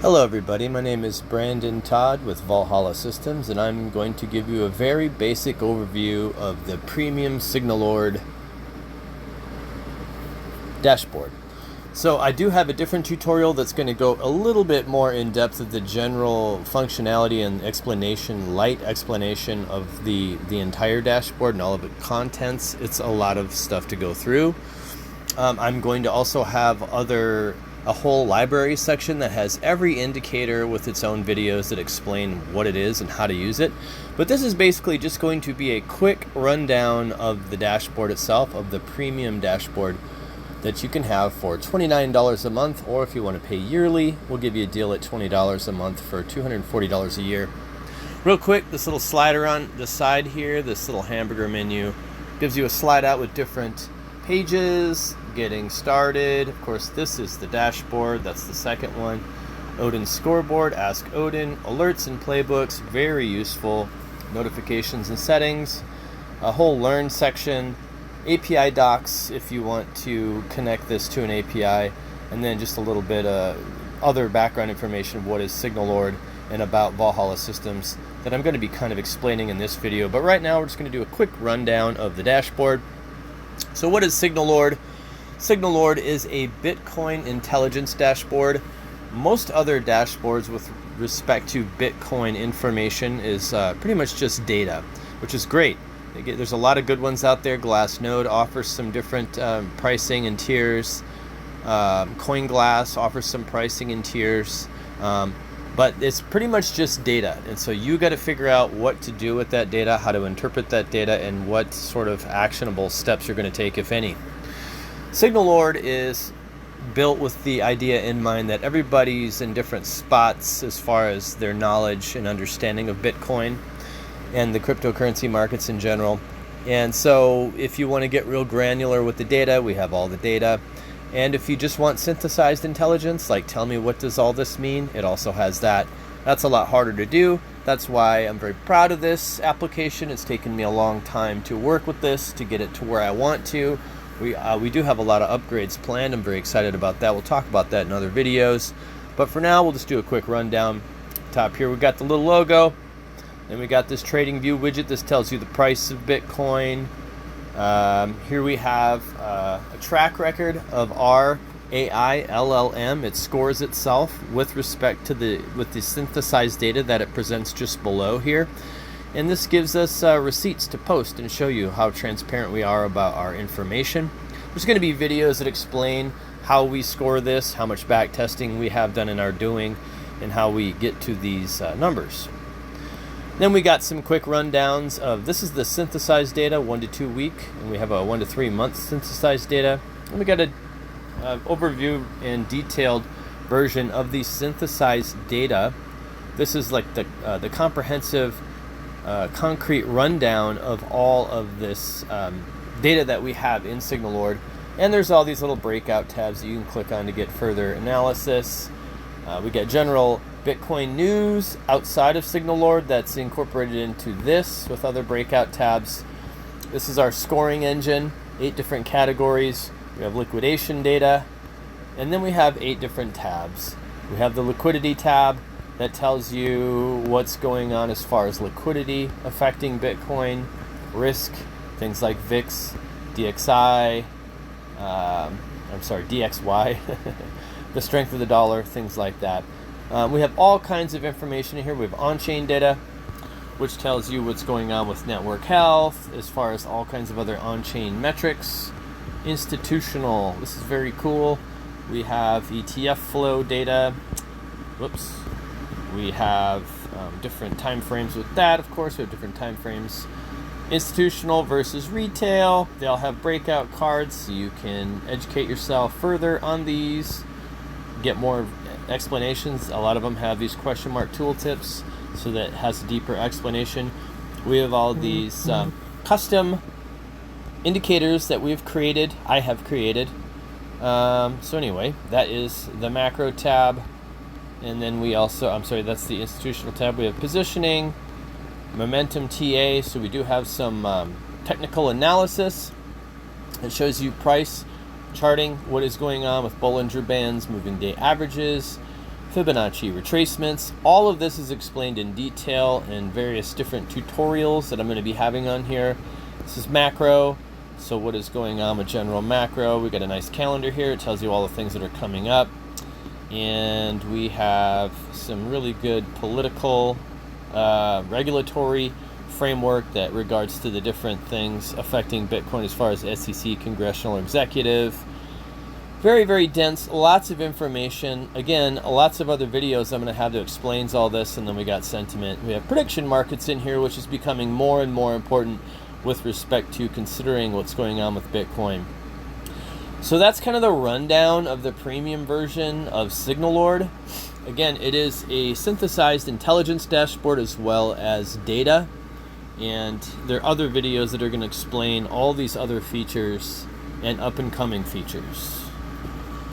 Hello everybody, my name is Brandon Todd with Valhalla Systems, and I'm going to give you a very basic overview of the premium SignalLord dashboard. So I do have a different tutorial that's going to go a little bit more in depth of the general functionality and explanation, light explanation of the entire dashboard and all of its contents. It's a lot of stuff to go through. I'm going to also have a whole library section that has every indicator with its own videos that explain what it is and how to use it. But this is basically just going to be a quick rundown of the dashboard itself, of the premium dashboard that you can have for $29 a month, or if you want to pay yearly, we'll give you a deal at $20 a month for $240 a year. Real quick, this little slider on the side here, this little hamburger menu, gives you a slide out with different pages, getting started. Of course, this is the dashboard. That's the second one. Odin's scoreboard, ask Odin, alerts and playbooks, very useful. Notifications and settings, a whole learn section, API docs if you want to connect this to an API, and then just a little bit of other background information of what is SignalLord and about Valhalla Systems that I'm going to be kind of explaining in this video. But right now we're just going to do a quick rundown of the dashboard. So what is SignalLord? SignalLord is a Bitcoin intelligence dashboard. Most other dashboards with respect to Bitcoin information is pretty much just data, which is great. There's a lot of good ones out there. Glassnode offers some different pricing and tiers. CoinGlass offers some pricing and tiers. But it's pretty much just data. And so you got to figure out what to do with that data, how to interpret that data, and what sort of actionable steps you're going to take, if any. SignalLord is built with the idea in mind that everybody's in different spots as far as their knowledge and understanding of Bitcoin and the cryptocurrency markets in general. And so if you want to get real granular with the data, we have all the data. And if you just want synthesized intelligence, like tell me what does all this mean, it also has that. That's a lot harder to do. That's why I'm very proud of this application. It's taken me a long time to work with this to get it to where I want to. We do have a lot of upgrades planned. I'm very excited about that. We'll talk about that in other videos. But for now, we'll just do a quick rundown. Top here, we've got the little logo. Then we got this trading view widget. This tells you the price of Bitcoin. Here we have a track record of our AI LLM. It scores itself with respect to the synthesized data that it presents just below here. And this gives us receipts to post and show you how transparent we are about our information. There's going to be videos that explain how we score this, how much back testing we have done and are doing, and how we get to these numbers. Then we got some quick rundowns of, this is the synthesized data, 1 to 2 week, and we have a 1 to 3 month synthesized data. And we got an overview and detailed version of the synthesized data. This is like the comprehensive concrete rundown of all of this data that we have in SignalLord. And there's all these little breakout tabs that you can click on to get further analysis. We get general Bitcoin news outside of SignalLord that's incorporated into this with other breakout tabs. This is our scoring engine, 8 different categories. We have liquidation data, and then we have 8 different tabs. We have the liquidity tab that tells you what's going on as far as liquidity affecting Bitcoin, risk, things like VIX, DXY, DXY, the strength of the dollar, things like that. We have all kinds of information in here. We have on-chain data, which tells you what's going on with network health, as far as all kinds of other on-chain metrics. Institutional, this is very cool. We have ETF flow data. Whoops. We have different time frames with that, of course. We have different time frames. Institutional versus retail. They all have breakout cards, so you can educate yourself further on these, get more explanations. A lot of them have these question mark tooltips, so that has a deeper explanation. We have all these custom indicators that we've created, I have created. So anyway, that is the macro tab. And then we also, that's the institutional tab. We have positioning, momentum TA, so we do have some technical analysis. It shows you price charting what is going on with Bollinger Bands, moving day averages, Fibonacci retracements. All of this is explained in detail in various different tutorials that I'm going to be having on here. This is macro. So what is going on with general macro? We got a nice calendar here. It tells you all the things that are coming up. And we have some really good political, regulatory framework that regards to the different things affecting Bitcoin as far as SEC, congressional, or executive. Very, very dense, lots of information. Again, lots of other videos I'm going to have that explains all this. And then we got sentiment. We have prediction markets in here, which is becoming more and more important with respect to considering what's going on with Bitcoin. So that's kind of the rundown of the premium version of SignalLord. Again, it is a synthesized intelligence dashboard as well as data. And there are other videos that are going to explain all these other features and up and coming features.